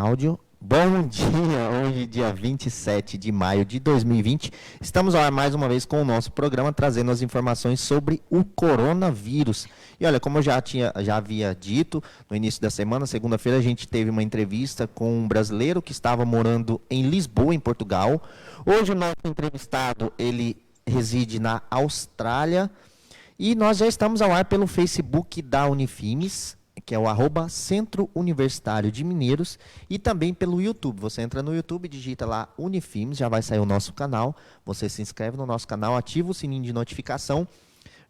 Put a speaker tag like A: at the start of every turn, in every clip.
A: áudio. Bom dia, hoje dia 27 de maio de 2020. Estamos ao ar mais uma vez com o nosso programa, trazendo as informações sobre o coronavírus. E olha, como eu já havia dito no início da semana, segunda-feira, a gente teve uma entrevista com um brasileiro que estava morando em Lisboa, em Portugal. Hoje o nosso entrevistado, ele reside na Austrália. E nós já estamos ao ar pelo Facebook da Unifimes, que é o @Centro Universitário de Mineiros, e também pelo YouTube. Você entra no YouTube, digita lá Unifimes, já vai sair o nosso canal. Você se inscreve no nosso canal, ativa o sininho de notificação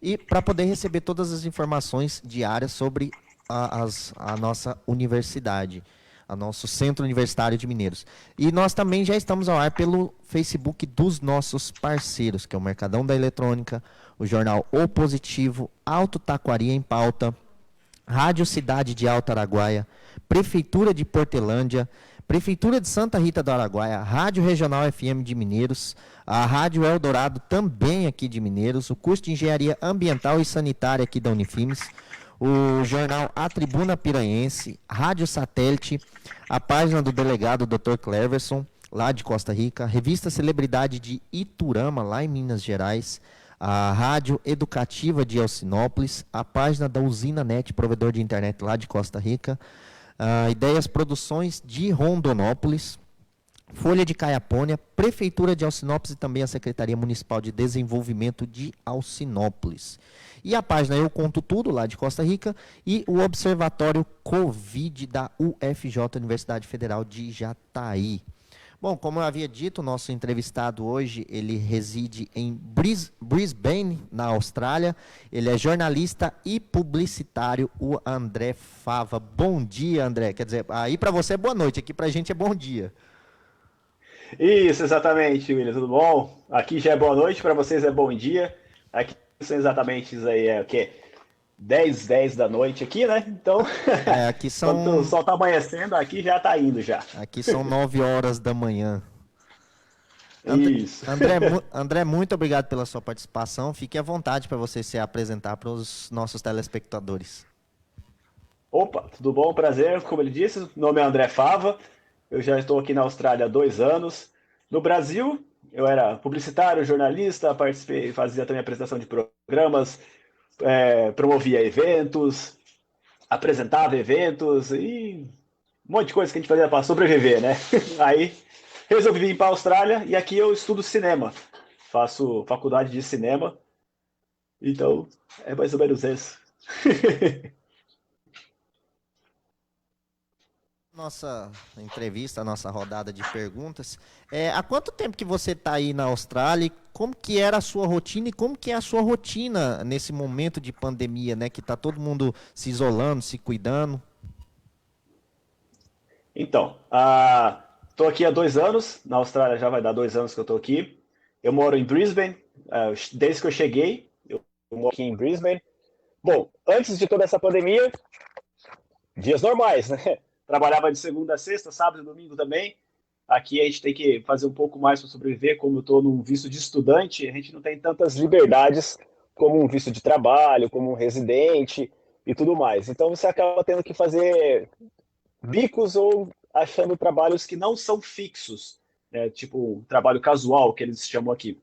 A: e para poder receber todas as informações diárias sobre a nossa universidade, o nosso Centro Universitário de Mineiros. E nós também já estamos ao ar pelo Facebook dos nossos parceiros, que é o Mercadão da Eletrônica, o jornal O Positivo, Alto Taquari em Pauta, Rádio Cidade de Alto Araguaia, Prefeitura de Portelândia, Prefeitura de Santa Rita do Araguaia, Rádio Regional FM de Mineiros, a Rádio Eldorado também aqui de Mineiros, o curso de Engenharia Ambiental e Sanitária aqui da Unifimes, o jornal A Tribuna Piranhense, Rádio Satélite, a página do delegado Dr. Cleverson, lá de Costa Rica, Revista Celebridade de Iturama, lá em Minas Gerais, a Rádio Educativa de Alcinópolis, a página da Usina Net, provedor de internet lá de Costa Rica, Ideias Produções de Rondonópolis, Folha de Caiapônia, Prefeitura de Alcinópolis e também a Secretaria Municipal de Desenvolvimento de Alcinópolis. E a página Eu Conto Tudo, lá de Costa Rica, e o Observatório Covid da UFJ, Universidade Federal de Jataí. Bom, como eu havia dito, o nosso entrevistado hoje, ele reside em Brisbane, na Austrália. Ele é jornalista e publicitário, o André Fava. Bom dia, André. Quer dizer, aí para você é boa noite, aqui para a gente é bom dia.
B: Isso, exatamente, William, tudo bom? Aqui já é boa noite, para vocês é bom dia. Aqui são exatamente isso aí, é o quê? 10 da noite aqui, né? Então,
A: Aqui
B: quando o
A: são,
B: sol tá amanhecendo, aqui já tá indo já.
A: aqui são 9 horas da manhã.
B: Isso.
A: André, muito obrigado pela sua participação. Fique à vontade para você se apresentar para os nossos telespectadores.
B: Opa, tudo bom? Prazer. Como ele disse, meu nome é André Fava. Eu já estou aqui na Austrália há 2 anos. No Brasil, eu era publicitário, jornalista, participei, fazia também apresentação de programas, promovia eventos, apresentava eventos e um monte de coisa que a gente fazia para sobreviver, né? Aí resolvi vir para a Austrália e aqui eu estudo cinema. Faço faculdade de cinema. Então, é mais ou menos isso.
A: Nossa entrevista, nossa rodada de perguntas. Há quanto tempo que você está aí na Austrália? Como que era a sua rotina e como que é a sua rotina nesse momento de pandemia, né? Que está todo mundo se isolando, se cuidando.
B: Então, estou aqui há 2 anos. Na Austrália já vai dar 2 anos que eu estou aqui. Eu moro em Brisbane. Desde que eu cheguei, eu moro aqui em Brisbane. Bom, antes de toda essa pandemia, dias normais, né? Trabalhava de segunda a sexta, sábado e domingo também. Aqui a gente tem que fazer um pouco mais para sobreviver. Como eu estou num visto de estudante, a gente não tem tantas liberdades como um visto de trabalho, como um residente e tudo mais. Então você acaba tendo que fazer bicos ou achando trabalhos que não são fixos, né? Tipo trabalho casual, que eles chamam aqui.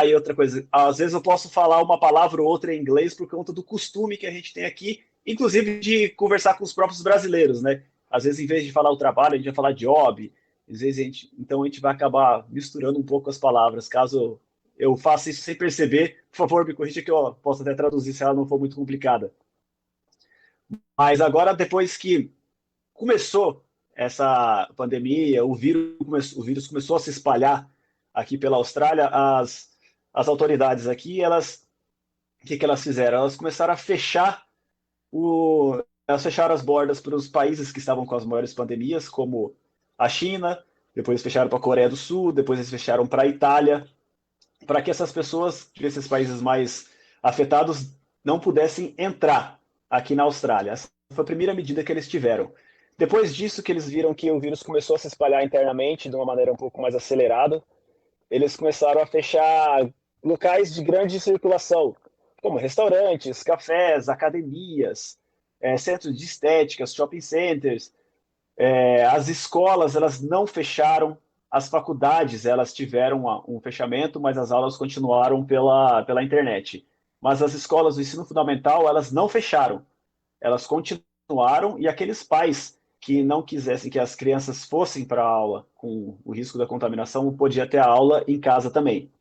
B: E outra coisa, às vezes eu posso falar uma palavra ou outra em inglês por conta do costume que a gente tem aqui, inclusive de conversar com os próprios brasileiros, né? Às vezes, em vez de falar o trabalho, a gente vai falar job, às vezes então a gente vai acabar misturando um pouco as palavras. Caso eu faça isso sem perceber, por favor, me corrija que eu posso até traduzir se ela não for muito complicada. Mas agora, depois que começou essa pandemia, o vírus começou a se espalhar aqui pela Austrália, as autoridades aqui, o que elas fizeram? Elas começaram a elas fecharam as bordas para os países que estavam com as maiores pandemias, como a China, depois fecharam para a Coreia do Sul, depois eles fecharam para a Itália, para que essas pessoas desses países mais afetados não pudessem entrar aqui na Austrália. Essa foi a primeira medida que eles tiveram. Depois disso, que eles viram que o vírus começou a se espalhar internamente de uma maneira um pouco mais acelerada, eles começaram a fechar locais de grande circulação, como restaurantes, cafés, academias, centros de estética, shopping centers. As escolas, elas não fecharam, as faculdades, elas tiveram um fechamento, mas as aulas continuaram pela internet. Mas as escolas do ensino fundamental, elas não fecharam, elas continuaram, e aqueles pais que não quisessem que as crianças fossem para a aula com o risco da contaminação, podia ter a aula em casa também.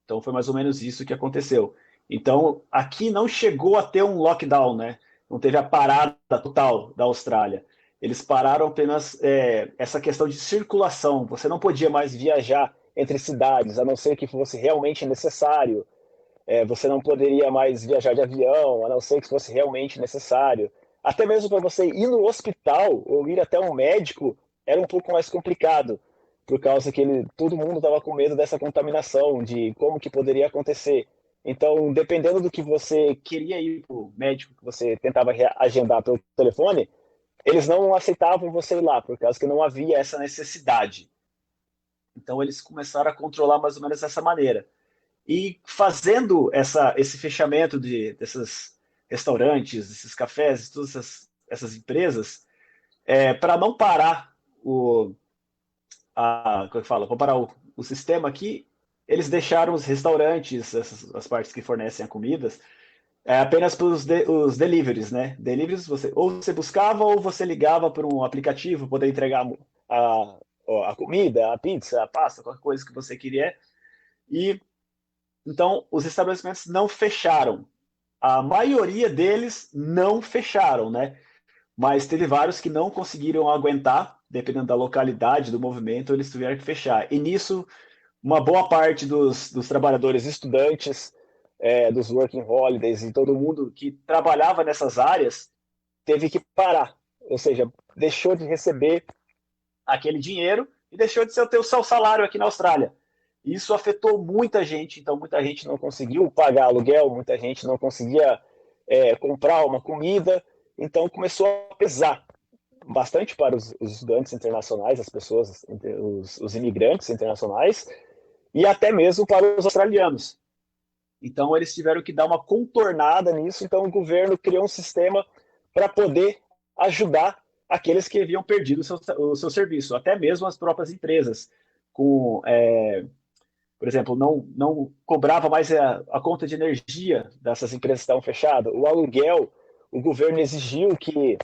B: Então foi mais ou menos isso que aconteceu. Então aqui não chegou a ter um lockdown, né? Não teve a parada total da Austrália. Eles pararam apenas essa questão de circulação. Você não podia mais viajar entre cidades, a não ser que fosse realmente necessário. Você não poderia mais viajar de avião, a não ser que fosse realmente necessário. Até mesmo para você ir no hospital ou ir até um médico era um pouco mais complicado, por causa que todo mundo estava com medo dessa contaminação, de como que poderia acontecer. Então, dependendo do que você queria ir para o médico, que você tentava agendar pelo telefone, eles não aceitavam você ir lá, por causa que não havia essa necessidade. Então, eles começaram a controlar mais ou menos dessa maneira. E fazendo esse fechamento desses restaurantes, desses cafés, todas essas empresas, para não parar como é que fala? Para parar o sistema aqui, eles deixaram os restaurantes, as partes que fornecem a comidas, apenas para os deliveries, né? Deliveries, ou você buscava ou você ligava para um aplicativo, poder entregar a comida, a pizza, a pasta, qualquer coisa que você queria. E então, os estabelecimentos não fecharam. A maioria deles não fecharam, né? Mas teve vários que não conseguiram aguentar, dependendo da localidade, do movimento, eles tiveram que fechar. E nisso, uma boa parte dos trabalhadores estudantes, dos working holidays e todo mundo que trabalhava nessas áreas teve que parar. Ou seja, deixou de receber aquele dinheiro e deixou de ter o seu salário aqui na Austrália. Isso afetou muita gente, então muita gente não conseguiu pagar aluguel, muita gente não conseguia comprar uma comida, então começou a pesar bastante para os estudantes internacionais, as pessoas, os imigrantes internacionais, e até mesmo para os australianos. Então eles tiveram que dar uma contornada nisso, então o governo criou um sistema para poder ajudar aqueles que haviam perdido o seu serviço, até mesmo as próprias empresas, por exemplo, não cobrava mais a conta de energia dessas empresas que estavam fechadas, o aluguel, o governo exigiu que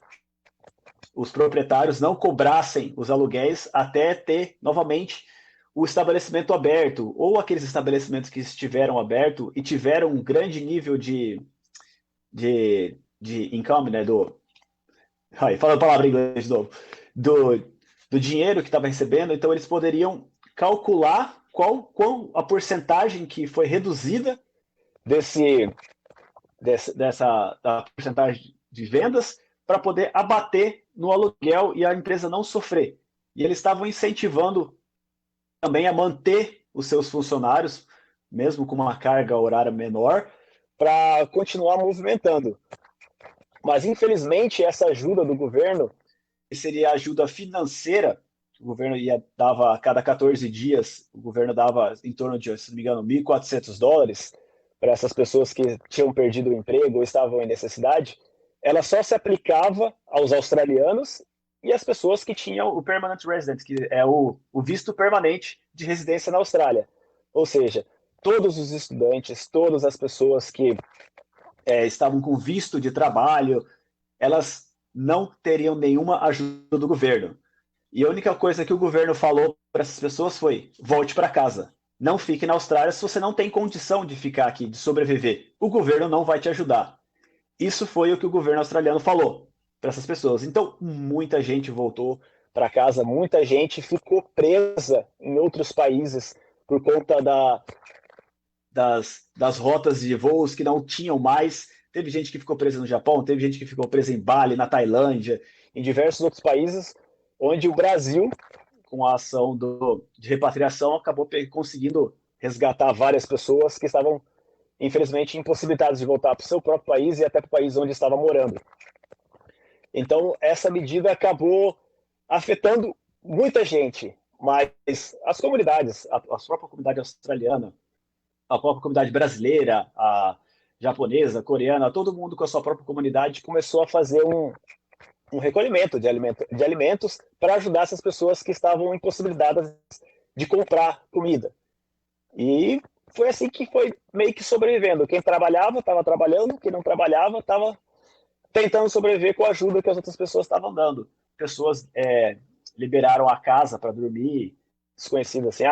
B: os proprietários não cobrassem os aluguéis até ter novamente o estabelecimento aberto, ou aqueles estabelecimentos que estiveram abertos e tiveram um grande nível de income, né, fala a palavra em inglês de novo, do, do dinheiro que estava recebendo, então eles poderiam calcular qual a porcentagem que foi reduzida dessa porcentagem de vendas para poder abater no aluguel e a empresa não sofrer. E eles estavam incentivando também a manter os seus funcionários, mesmo com uma carga horária menor, para continuar movimentando. Mas, infelizmente, essa ajuda do governo, que seria ajuda financeira, o governo dava a cada 14 dias, o governo dava em torno de, se não me engano, $1.400 para essas pessoas que tinham perdido o emprego ou estavam em necessidade, ela só se aplicava aos australianos e às pessoas que tinham o permanent resident, que é o visto permanente de residência na Austrália. Ou seja, todos os estudantes, todas as pessoas que estavam com visto de trabalho, elas não teriam nenhuma ajuda do governo. E a única coisa que o governo falou para essas pessoas foi: volte para casa. Não fique na Austrália se você não tem condição de ficar aqui, de sobreviver. O governo não vai te ajudar. Isso foi o que o governo australiano falou para essas pessoas. Então, muita gente voltou para casa, muita gente ficou presa em outros países por conta das rotas de voos que não tinham mais. Teve gente que ficou presa no Japão, teve gente que ficou presa em Bali, na Tailândia, em diversos outros países, onde o Brasil, com a ação de repatriação, acabou conseguindo resgatar várias pessoas que estavam, infelizmente, impossibilitadas de voltar para o seu próprio país e até para o país onde estava morando. Então, essa medida acabou afetando muita gente, mas as comunidades, a própria comunidade australiana, a própria comunidade brasileira, a japonesa, a coreana, todo mundo com a sua própria comunidade começou a fazer um recolhimento de alimentos para ajudar essas pessoas que estavam impossibilitadas de comprar comida. E foi assim que foi meio que sobrevivendo. Quem trabalhava estava trabalhando, quem não trabalhava estava tentando sobreviver com a ajuda que as outras pessoas estavam dando. Pessoas liberaram a casa para dormir, desconhecido assim,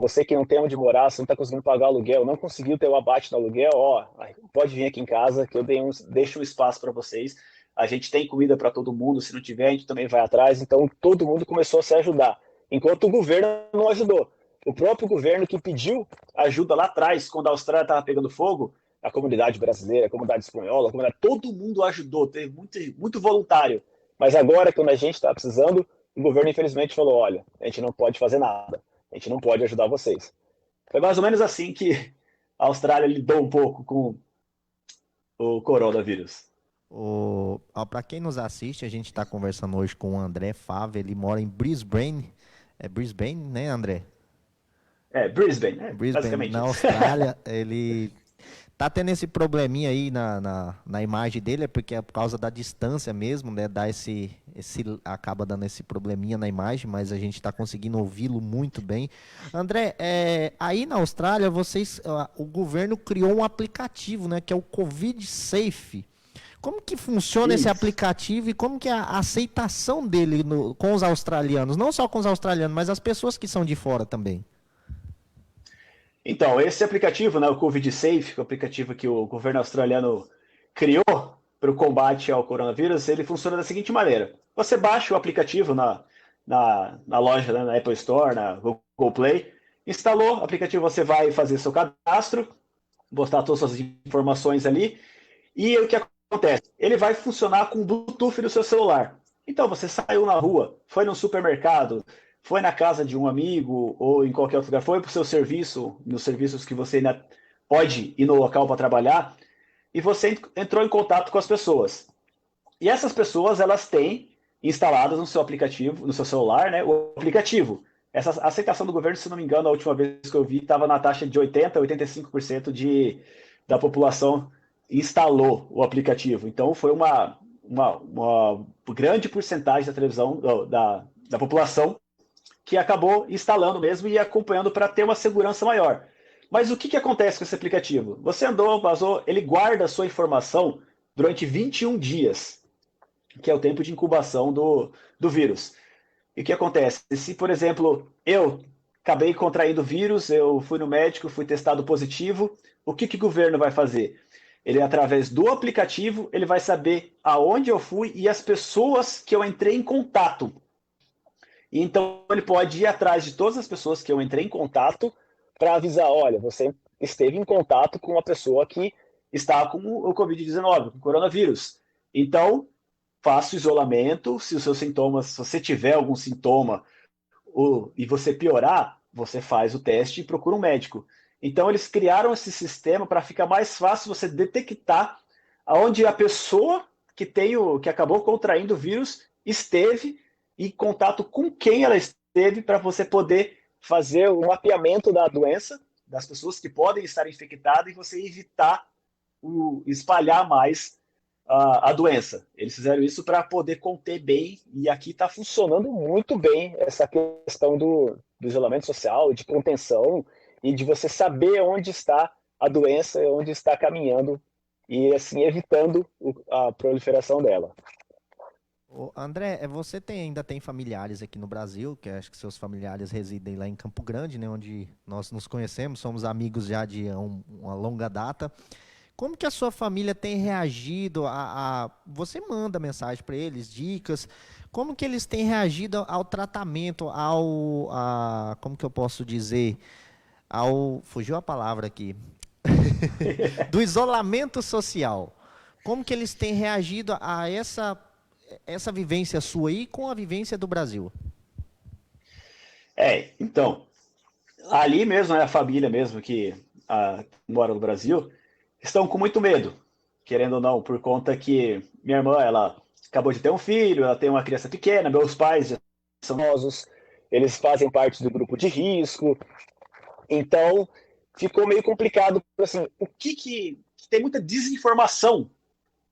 B: você que não tem onde morar, você não está conseguindo pagar o aluguel, não conseguiu ter o abate no aluguel, pode vir aqui em casa que eu deixo um espaço para vocês. A gente tem comida para todo mundo, se não tiver, a gente também vai atrás. Então, todo mundo começou a se ajudar, enquanto o governo não ajudou. O próprio governo que pediu ajuda lá atrás, quando a Austrália estava pegando fogo, a comunidade brasileira, a comunidade espanhola, todo mundo ajudou, teve muito voluntário. Mas agora, quando a gente está precisando, o governo infelizmente falou, olha, a gente não pode fazer nada, a gente não pode ajudar vocês. Foi mais ou menos assim que a Austrália lidou um pouco com o coronavírus.
A: Para quem nos assiste, a gente está conversando hoje com o André Fava, ele mora em Brisbane. É Brisbane, né, André?
B: Brisbane,
A: Brisbane,
B: basicamente
A: na
B: isso.
A: Austrália. Ele tá tendo esse probleminha aí na imagem dele, é porque é por causa da distância mesmo, né? Acaba dando esse probleminha na imagem, mas a gente está conseguindo ouvi-lo muito bem. André, aí na Austrália, o governo criou um aplicativo, né? Que é o Covid Safe. Como que funciona esse aplicativo e como que é a aceitação dele com os australianos? Não só com os australianos, mas as pessoas que são de fora também.
B: Então, esse aplicativo, né, o Covid Safe, que é o aplicativo que o governo australiano criou para o combate ao coronavírus, ele funciona da seguinte maneira. Você baixa o aplicativo na loja, né, na Apple Store, na Google Play, instalou o aplicativo, você vai fazer seu cadastro, botar todas as suas informações ali, e o que acontece? Ele vai funcionar com o Bluetooth do seu celular. Então, você saiu na rua, foi no supermercado, foi na casa de um amigo ou em qualquer outro lugar, foi para o seu serviço, nos serviços que você ainda pode ir no local para trabalhar, e você entrou em contato com as pessoas. E essas pessoas, elas têm instaladas no seu aplicativo, no seu celular, né, o aplicativo. Essa aceitação do governo, se não me engano, a última vez que eu vi, estava na taxa de 80% a 85% da população instalou o aplicativo. Então, foi uma grande porcentagem da televisão, da população que acabou instalando mesmo e acompanhando para ter uma segurança maior. Mas o que acontece com esse aplicativo? Você andou, vazou, ele guarda a sua informação durante 21 dias, que é o tempo de incubação do vírus. E o que acontece? Se, por exemplo, eu acabei contraindo o vírus, eu fui no médico, fui testado positivo, o que o governo vai fazer? Ele, através do aplicativo, ele vai saber aonde eu fui e as pessoas que eu entrei em contato. E então ele pode ir atrás de todas as pessoas que eu entrei em contato para avisar, olha, você esteve em contato com uma pessoa que está com o Covid-19, com o coronavírus. Então, faça o isolamento, se os seus sintomas, se você tiver algum sintoma e você piorar, você faz o teste e procura um médico. Então, eles criaram esse sistema para ficar mais fácil você detectar aonde a pessoa que acabou contraindo o vírus esteve em contato com quem ela esteve para você poder fazer o mapeamento da doença, das pessoas que podem estar infectadas e você evitar espalhar mais a doença. Eles fizeram isso para poder conter bem e aqui está funcionando muito bem essa questão do isolamento social, de contenção e de você saber onde está a doença, onde está caminhando e assim evitando a proliferação dela.
A: André, você ainda tem familiares aqui no Brasil, que acho que seus familiares residem lá em Campo Grande, né, onde nós nos conhecemos, somos amigos já de uma longa data. Como que a sua família tem reagido você manda mensagem para eles, dicas, como que eles têm reagido ao tratamento, como que eu posso dizer, fugiu a palavra aqui, do isolamento social. Como que eles têm reagido a essa vivência sua aí com a vivência do Brasil?
B: Então, ali mesmo, né, a família mesmo que mora no Brasil, estão com muito medo, querendo ou não, por conta que minha irmã, ela acabou de ter um filho, ela tem uma criança pequena, meus pais já são idosos, eles fazem parte do grupo de risco, então ficou meio complicado, assim, tem muita desinformação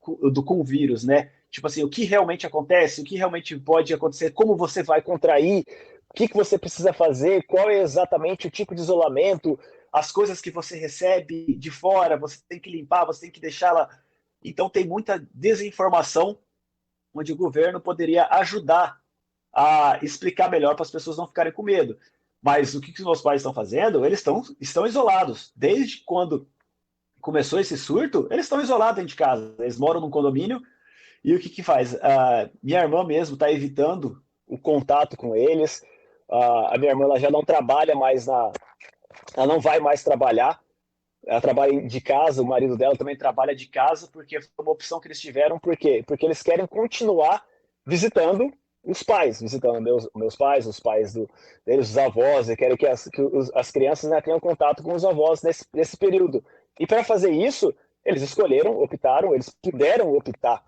B: com o vírus, né? tipo assim, o que realmente acontece, o que realmente pode acontecer, como você vai contrair, o que você precisa fazer, qual é exatamente o tipo de isolamento, as coisas que você recebe de fora, você tem que limpar, você tem que deixá-la. Então tem muita desinformação onde o governo poderia ajudar a explicar melhor para as pessoas não ficarem com medo. Mas o que os meus pais estão fazendo? Eles estão isolados. Desde quando começou esse surto, eles estão isolados dentro de casa. Eles moram num condomínio e o que faz? Minha irmã mesmo está evitando o contato com eles. A minha irmã ela já não trabalha mais ela não vai mais trabalhar. Ela trabalha de casa, o marido dela também trabalha de casa, porque foi uma opção que eles tiveram. Por quê? Porque eles querem continuar visitando os pais, visitando meus pais, os pais deles, os avós, e querem que as crianças, né, tenham contato com os avós nesse período. E para fazer isso, eles optaram, eles puderam optar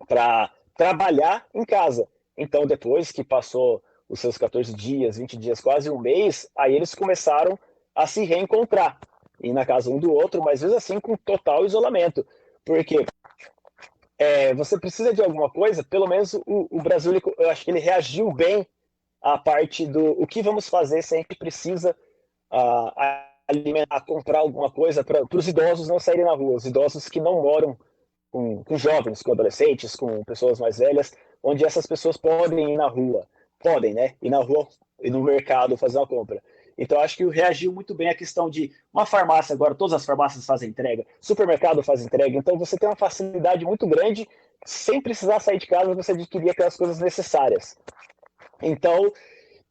B: para trabalhar em casa. Então, depois que passou os seus 14 dias, 20 dias, quase um mês, aí eles começaram a se reencontrar, ir na casa um do outro, mas mesmo assim com total isolamento. Porque você precisa de alguma coisa, pelo menos o Brasil, eu acho que ele reagiu bem à parte do o que vamos fazer se a gente precisa alimentar, comprar alguma coisa para os idosos não saírem na rua, os idosos que não moram com jovens, com adolescentes, com pessoas mais velhas, onde essas pessoas podem ir na rua, podem, né? Ir na rua e no mercado fazer uma compra. Então, acho que reagiu muito bem à questão de uma farmácia, agora todas as farmácias fazem entrega, supermercado faz entrega, então você tem uma facilidade muito grande, sem precisar sair de casa, você adquirir aquelas coisas necessárias. Então,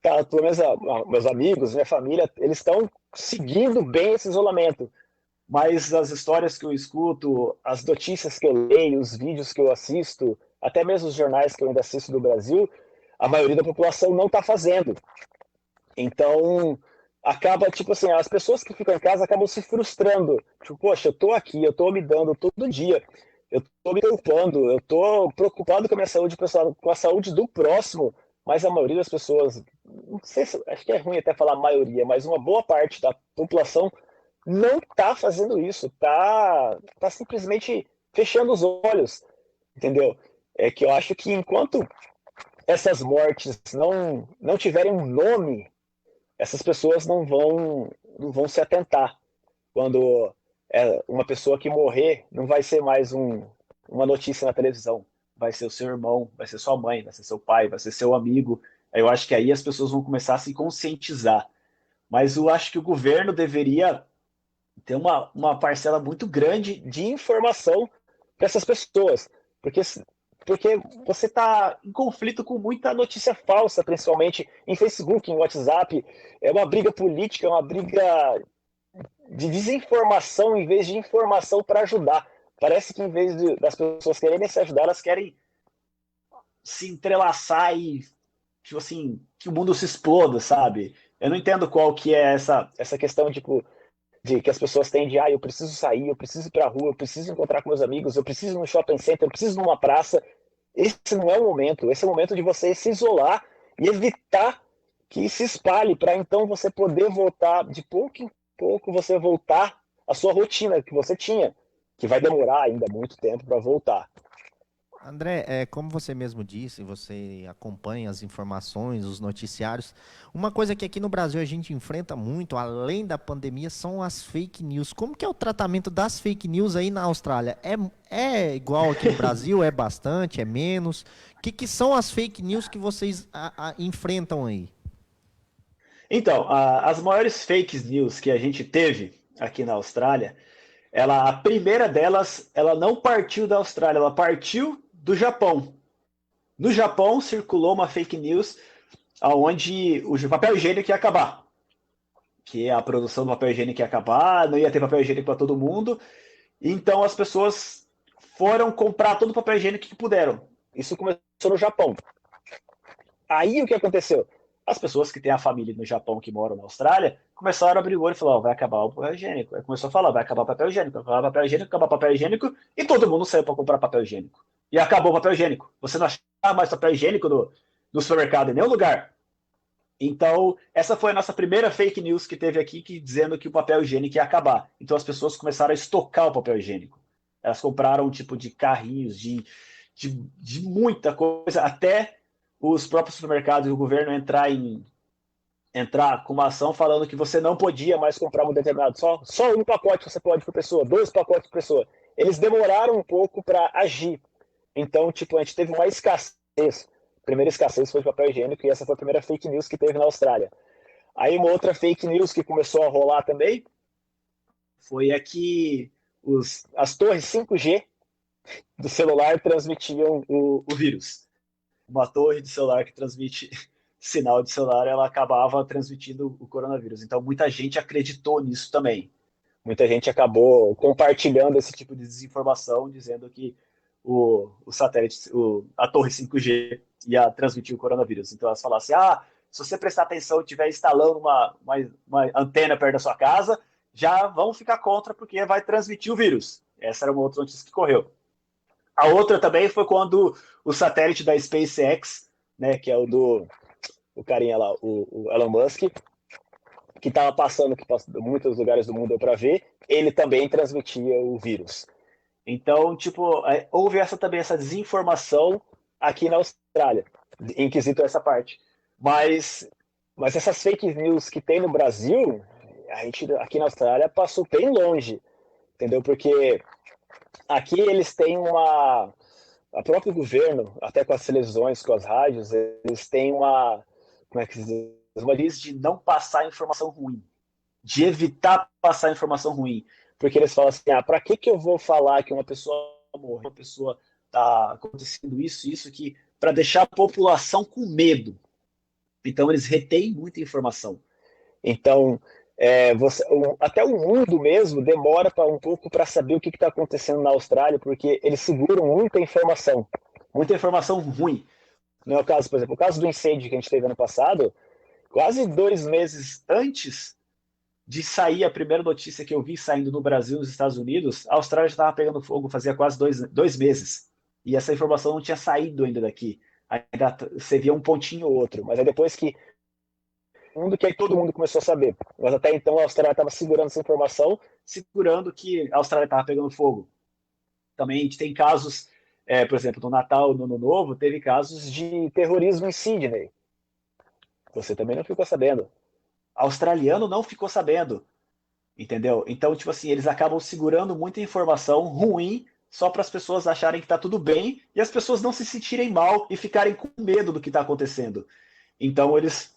B: pelo menos meus amigos, minha família, eles estão seguindo bem esse isolamento. Mas as histórias que eu escuto, as notícias que eu leio, os vídeos que eu assisto, até mesmo os jornais que eu ainda assisto do Brasil, a maioria da população não está fazendo. Então, acaba, tipo assim, as pessoas que ficam em casa acabam se frustrando. Tipo, poxa, eu tô aqui, eu tô me dando todo dia, eu tô me preocupando, eu tô preocupado com a minha saúde pessoal, com a saúde do próximo, mas a maioria das pessoas, não sei se, acho que é ruim até falar maioria, mas uma boa parte da população não tá fazendo isso, tá simplesmente fechando os olhos, entendeu? É que eu acho que enquanto essas mortes não tiverem um nome, essas pessoas não vão se atentar. Quando uma pessoa que morrer, não vai ser mais uma notícia na televisão. Vai ser o seu irmão, vai ser sua mãe, vai ser seu pai, vai ser seu amigo. Eu acho que aí as pessoas vão começar a se conscientizar. Mas eu acho que o governo deveria ter uma parcela muito grande de informação para essas pessoas. Porque você está em conflito com muita notícia falsa, principalmente em Facebook, em WhatsApp. É uma briga política, é uma briga de desinformação em vez de informação para ajudar. Parece que em vez das pessoas quererem se ajudar, elas querem se entrelaçar e, tipo assim, que o mundo se exploda, sabe? Eu não entendo qual que é essa questão, tipo, de que as pessoas têm de, eu preciso sair, eu preciso ir pra rua, eu preciso encontrar com meus amigos, eu preciso ir no shopping center, eu preciso ir numa praça. Esse não é o momento. Esse é o momento de você se isolar e evitar que se espalhe, para então você poder voltar, de pouco em pouco, você voltar à sua rotina que você tinha, que vai demorar ainda muito tempo para voltar.
A: André, como você mesmo disse, você acompanha as informações, os noticiários. Uma coisa que aqui no Brasil a gente enfrenta muito, além da pandemia, são as fake news. Como que é o tratamento das fake news aí na Austrália? É igual aqui no Brasil? É bastante? É menos? O que são as fake news que vocês enfrentam aí?
B: Então, as maiores fake news que a gente teve aqui na Austrália, a primeira delas, ela não partiu da Austrália, ela partiu do Japão. No Japão circulou uma fake news onde o papel higiênico ia acabar, que a produção do papel higiênico ia acabar, não ia ter papel higiênico para todo mundo, então as pessoas foram comprar todo o papel higiênico que puderam. Isso começou no Japão. Aí o que aconteceu? As pessoas que têm a família no Japão que moram na Austrália começaram a abrir o olho e falaram: vai acabar o papel higiênico. Aí começou a falar: vai acabar o papel higiênico, vai acabar o papel higiênico, acabar o papel higiênico, e todo mundo saiu para comprar papel higiênico. E acabou o papel higiênico. Você não achava mais papel higiênico no supermercado em nenhum lugar. Então, essa foi a nossa primeira fake news que teve aqui, dizendo que o papel higiênico ia acabar. Então, as pessoas começaram a estocar o papel higiênico. Elas compraram um tipo de carrinhos, de muita coisa, até os próprios supermercados e o governo entrar com uma ação falando que você não podia mais comprar um determinado, só um pacote você pode por pessoa, 2 pacotes por pessoa. Eles demoraram um pouco para agir. Então, tipo, a gente teve uma escassez. A primeira escassez foi de papel higiênico e essa foi a primeira fake news que teve na Austrália. Aí uma outra fake news que começou a rolar também foi a que as torres 5G do celular transmitiam o vírus. Uma torre de celular que transmite sinal de celular, ela acabava transmitindo o coronavírus. Então, muita gente acreditou nisso também. Muita gente acabou compartilhando esse tipo de desinformação, dizendo que o satélite, a torre 5G ia transmitir o coronavírus. Então, elas falavam assim, se você prestar atenção e estiver instalando uma antena perto da sua casa, já vão ficar contra, porque vai transmitir o vírus. Essa era uma outra notícia que correu. A outra também foi quando o satélite da SpaceX, né, que é o carinha lá, o Elon Musk, que estava passando, que passou muitos lugares do mundo para ver, ele também transmitia o vírus. Então, tipo, houve também essa desinformação aqui na Austrália, em quesito essa parte. Mas essas fake news que tem no Brasil, a gente aqui na Austrália passou bem longe, entendeu? Porque aqui eles têm a próprio governo, até com as televisões, com as rádios, eles têm como é que se diz? Uma lista de não passar informação ruim, de evitar passar informação ruim, porque eles falam assim, para que eu vou falar que uma pessoa morreu, uma pessoa está acontecendo isso aqui, para deixar a população com medo. Então eles retêm muita informação. Então até o mundo mesmo demora um pouco para saber o que está acontecendo na Austrália, porque eles seguram muita informação ruim. Não é o caso, por exemplo, o caso do incêndio que a gente teve ano passado, quase 2 meses antes de sair a primeira notícia que eu vi saindo no Brasil e nos Estados Unidos, a Austrália já estava pegando fogo fazia quase 2 meses. E essa informação não tinha saído ainda daqui. Ainda você via um pontinho ou outro. Mas é depois que aí todo mundo começou a saber. Mas até então a Austrália estava segurando essa informação, segurando que a Austrália estava pegando fogo. Também a gente tem casos, por exemplo, no Natal, no Ano Novo, teve casos de terrorismo em Sydney. Você também não ficou sabendo. Australiano não ficou sabendo, entendeu? Então, tipo assim, eles acabam segurando muita informação ruim só para as pessoas acharem que está tudo bem e as pessoas não se sentirem mal e ficarem com medo do que está acontecendo. Então, eles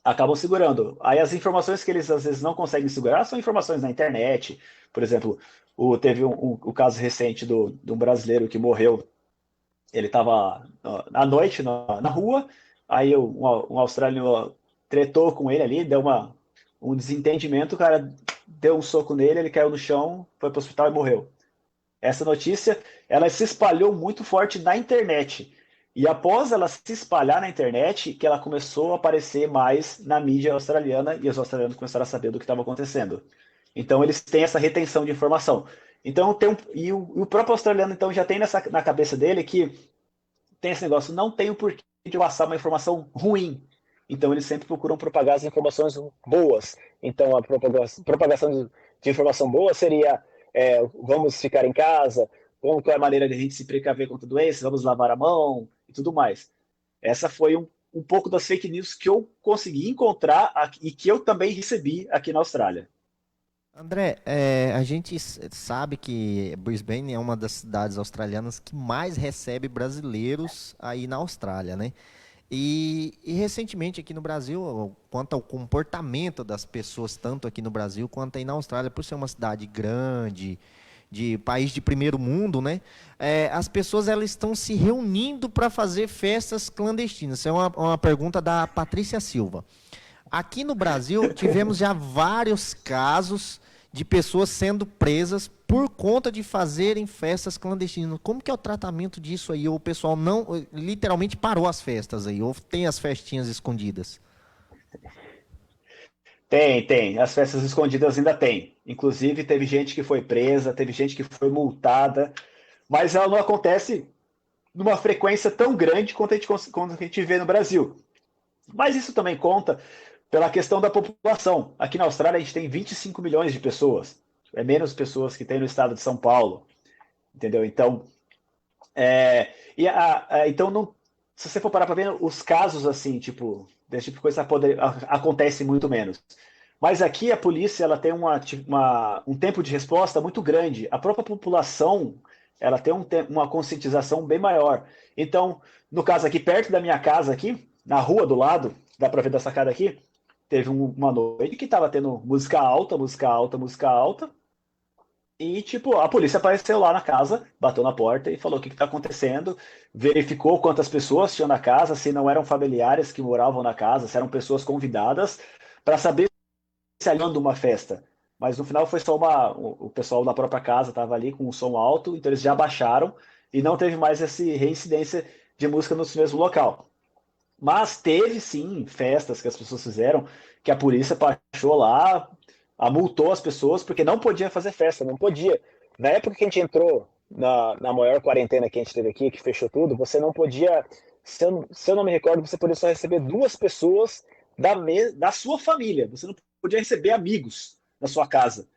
B: acabam segurando. Aí as informações que eles às vezes não conseguem segurar são informações na internet. Por exemplo, teve o caso recente de um brasileiro que morreu. Ele estava à noite na rua, aí um australiano tretou com ele ali, deu um desentendimento, o cara deu um soco nele, ele caiu no chão, foi para o hospital e morreu. Essa notícia, ela se espalhou muito forte na internet. E após ela se espalhar na internet, que ela começou a aparecer mais na mídia australiana e os australianos começaram a saber do que estava acontecendo. Então eles têm essa retenção de informação. Então o próprio australiano então já tem na cabeça dele que tem esse negócio, não tem o porquê de passar uma informação ruim. Então eles sempre procuram propagar as informações boas. Então a propagação de informação boa seria vamos ficar em casa, qual é a maneira de a gente se precaver contra doenças, vamos lavar a mão e tudo mais. Essa foi um pouco das fake news que eu consegui encontrar e que eu também recebi aqui na Austrália.
A: André, a gente sabe que Brisbane é uma das cidades australianas que mais recebe brasileiros aí na Austrália, né? E recentemente aqui no Brasil, quanto ao comportamento das pessoas, tanto aqui no Brasil quanto aí na Austrália, por ser uma cidade grande, de país de primeiro mundo, né? As pessoas elas estão se reunindo para fazer festas clandestinas. Essa é uma pergunta da Patrícia Silva. Aqui no Brasil, tivemos já vários casos de pessoas sendo presas por conta de fazerem festas clandestinas. Como que é o tratamento disso aí? Ou o pessoal não, literalmente parou as festas aí? Ou tem as festinhas escondidas?
B: Tem. As festas escondidas ainda tem. Inclusive, teve gente que foi presa, teve gente que foi multada, mas ela não acontece numa frequência tão grande quanto a gente vê no Brasil. Mas isso também conta pela questão da população. Aqui na Austrália a gente tem 25 milhões de pessoas. É menos pessoas que tem no estado de São Paulo. Entendeu? Então, Então, não, se você for parar para ver os casos assim, tipo, desse tipo de coisa acontece muito menos. Mas aqui a polícia ela tem um tempo de resposta muito grande. A própria população ela tem uma conscientização bem maior. Então, no caso aqui, perto da minha casa aqui, na rua do lado, dá para ver da sacada aqui, teve uma noite que estava tendo música alta, música alta, música alta. E, tipo, a polícia apareceu lá na casa, bateu na porta e falou o que está acontecendo, verificou quantas pessoas tinham na casa, se não eram familiares que moravam na casa, se eram pessoas convidadas, para saber se aliando de uma festa. Mas no final foi só o pessoal da própria casa estava ali com o som alto, então eles já baixaram e não teve mais essa reincidência de música no mesmo local. Mas teve sim festas que as pessoas fizeram que a polícia passou lá, multou as pessoas porque não podia fazer festa, não podia. Na época que a gente entrou na maior quarentena que a gente teve aqui, que fechou tudo, você não podia, se eu não me recordo, você podia só receber duas pessoas da sua família. Você não podia receber amigos na sua casa.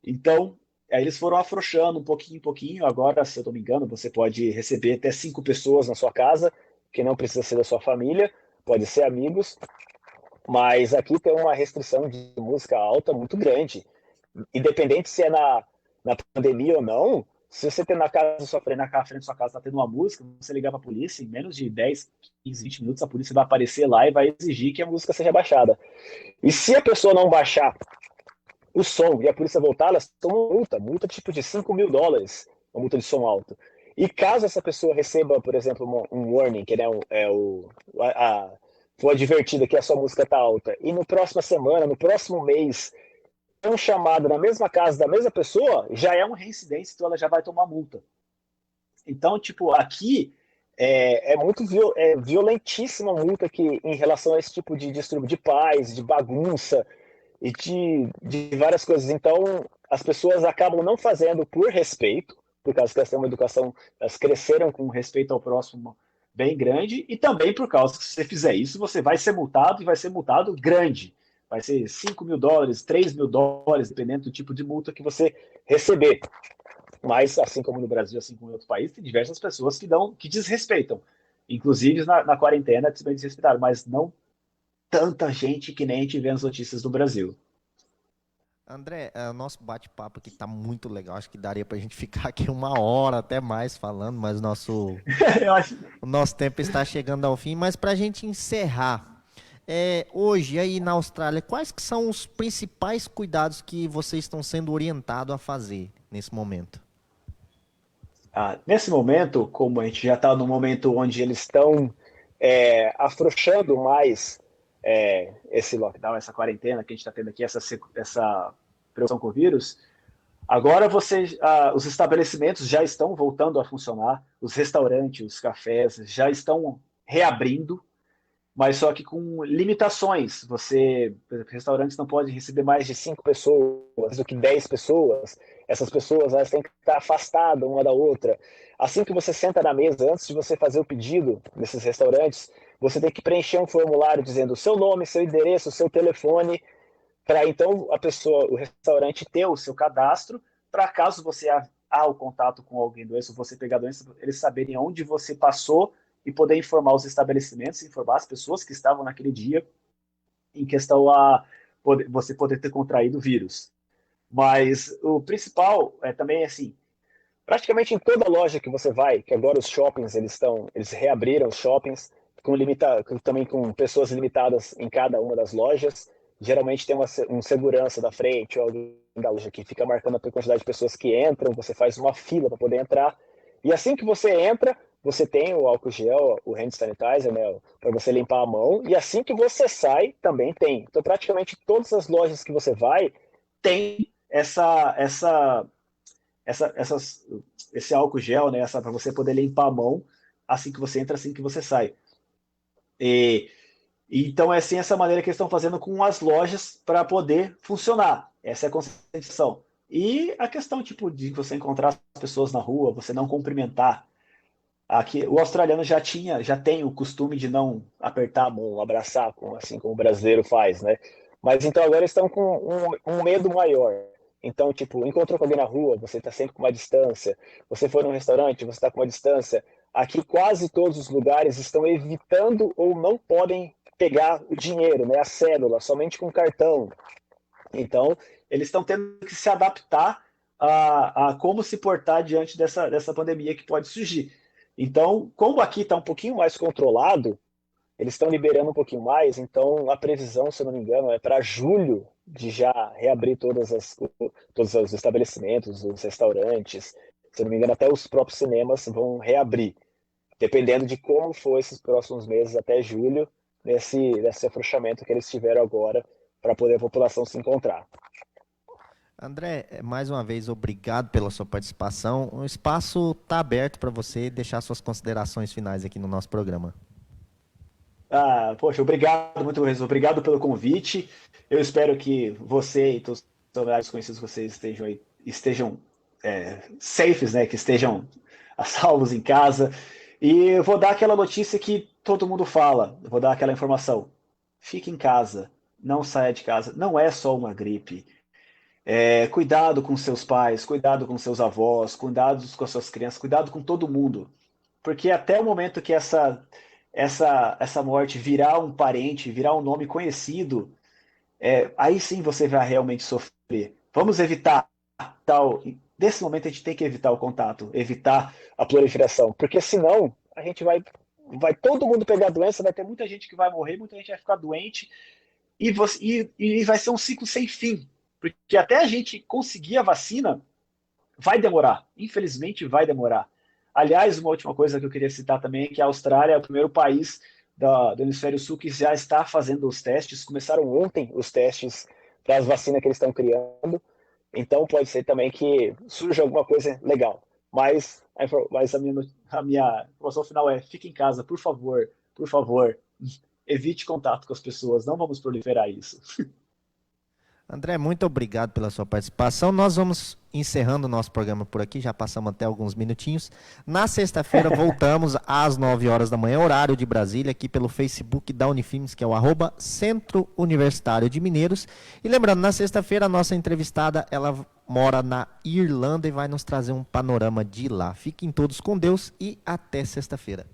B: Então, aí eles foram afrouxando um pouquinho em pouquinho. Agora, se eu não me engano, você pode receber até 5 pessoas na sua casa, que não precisa ser da sua família, pode ser amigos, mas aqui tem uma restrição de música alta muito grande. Independente se é na pandemia ou não, se você tem na casa sua frente, na frente da sua casa, tá tendo uma música, você ligar para a polícia, em menos de 10, 15, 20 minutos, a polícia vai aparecer lá e vai exigir que a música seja baixada. E se a pessoa não baixar o som e a polícia voltar, elas tomam multa tipo de US$ 5.000, uma multa de som alto. E caso essa pessoa receba, por exemplo, um warning, que foi advertida que a sua música está alta, e no próxima semana, no próximo mês, é um chamado na mesma casa da mesma pessoa, já é um reincidência, então ela já vai tomar multa. Então, tipo, aqui é muito violentíssima a multa aqui em relação a esse tipo de distúrbio de paz, de bagunça, e de várias coisas. Então, as pessoas acabam não fazendo por respeito, por causa que elas têm uma educação, elas cresceram com respeito ao próximo bem grande, e também por causa que se você fizer isso, você vai ser multado e vai ser multado grande. Vai ser US$ 5.000, US$ 3.000, dependendo do tipo de multa que você receber. Mas, assim como no Brasil, assim como em outros países, tem diversas pessoas que desrespeitam. Inclusive, na quarentena, também desrespeitaram, mas não tanta gente que nem a gente vê nas notícias do Brasil.
A: André, o nosso bate-papo aqui tá muito legal. Acho que daria pra gente ficar aqui uma hora até mais falando, mas
B: Eu acho.
A: o nosso tempo está chegando ao fim. Mas pra gente encerrar, hoje aí na Austrália, quais que são os principais cuidados que vocês estão sendo orientados a fazer nesse momento?
B: Nesse momento, como a gente já está no momento onde eles estão afrouxando mais esse lockdown, essa quarentena que a gente está tendo aqui, essa preocupação com o vírus, agora os estabelecimentos já estão voltando a funcionar, os restaurantes, os cafés já estão reabrindo, mas só que com limitações. Por exemplo, restaurantes não podem receber mais de 5 pessoas do que 10 pessoas. Essas pessoas elas têm que estar afastadas uma da outra. Assim que você senta na mesa, antes de você fazer o pedido nesses restaurantes, você tem que preencher um formulário dizendo o seu nome, seu endereço, o seu telefone, para então o restaurante ter o seu cadastro, para caso você há o contato com alguém doente, ou você pegar a doença, eles saberem onde você passou e poder informar os estabelecimentos, informar as pessoas que estavam naquele dia em questão você poder ter contraído o vírus. Mas o principal também assim, praticamente em toda loja que você vai, que agora os shoppings eles reabriram os shoppings também com pessoas limitadas em cada uma das lojas. Geralmente tem um segurança da frente ou alguém da loja que fica marcando a quantidade de pessoas que entram, você faz uma fila para poder entrar. E assim que você entra, você tem o álcool gel, o hand sanitizer, né, para você limpar a mão. E assim que você sai, também tem. Então, praticamente todas as lojas que você vai, tem esse álcool gel, né, para você poder limpar a mão assim que você entra, assim que você sai. E, então, é assim essa maneira que eles estão fazendo com as lojas para poder funcionar. Essa é a conscientização. E a questão tipo de você encontrar as pessoas na rua, você não cumprimentar. Aqui, o australiano já tem o costume de não apertar a mão, abraçar, assim como o brasileiro faz, né? Mas então agora estão com um medo maior. Então, tipo, encontrou com alguém na rua, você está sempre com uma distância. Você foi num restaurante, você está com uma distância. Aqui quase todos os lugares estão evitando ou não podem pegar o dinheiro, né, a cédula, somente com cartão. Então, eles estão tendo que se adaptar a como se portar diante dessa pandemia que pode surgir. Então, como aqui está um pouquinho mais controlado, eles estão liberando um pouquinho mais, então a previsão, se eu não me engano, é para julho de já reabrir todos os estabelecimentos, os restaurantes. Se eu não me engano, até os próprios cinemas vão reabrir, dependendo de como for esses próximos meses até julho, nesse afrouxamento que eles tiveram agora, para poder a população se encontrar.
A: André, mais uma vez, obrigado pela sua participação. O espaço está aberto para você deixar suas considerações finais aqui no nosso programa.
B: Poxa, obrigado, muito mesmo. Obrigado pelo convite. Eu espero que você e todos os familiares conhecidos de vocês estejam safes, né? Que estejam a salvos em casa. E eu vou dar aquela notícia que todo mundo fala. Eu vou dar aquela informação. Fique em casa. Não saia de casa. Não é só uma gripe. Cuidado com seus pais, cuidado com seus avós, cuidado com as suas crianças, cuidado com todo mundo. Porque até o momento que essa morte virar um parente, virar um nome conhecido, aí sim você vai realmente sofrer. Vamos evitar tal. Nesse momento a gente tem que evitar o contato, evitar a proliferação, porque senão a gente vai todo mundo pegar a doença, vai ter muita gente que vai morrer, muita gente vai ficar doente e vai ser um ciclo sem fim. Porque até a gente conseguir a vacina, vai demorar. Infelizmente, vai demorar. Aliás, uma última coisa que eu queria citar também é que a Austrália é o primeiro país do Hemisfério Sul que já está fazendo os testes. Começaram ontem os testes para as vacinas que eles estão criando. Então, pode ser também que surja alguma coisa legal. Mas a minha informação final é: fique em casa, por favor, evite contato com as pessoas. Não vamos proliferar isso.
A: André, muito obrigado pela sua participação. Nós vamos encerrando o nosso programa por aqui, já passamos até alguns minutinhos. Na sexta-feira voltamos às 9 horas da manhã, horário de Brasília, aqui pelo Facebook da Unifilmes, que é o @Centro Universitário de Mineiros. E lembrando, na sexta-feira a nossa entrevistada, ela mora na Irlanda e vai nos trazer um panorama de lá. Fiquem todos com Deus e até sexta-feira.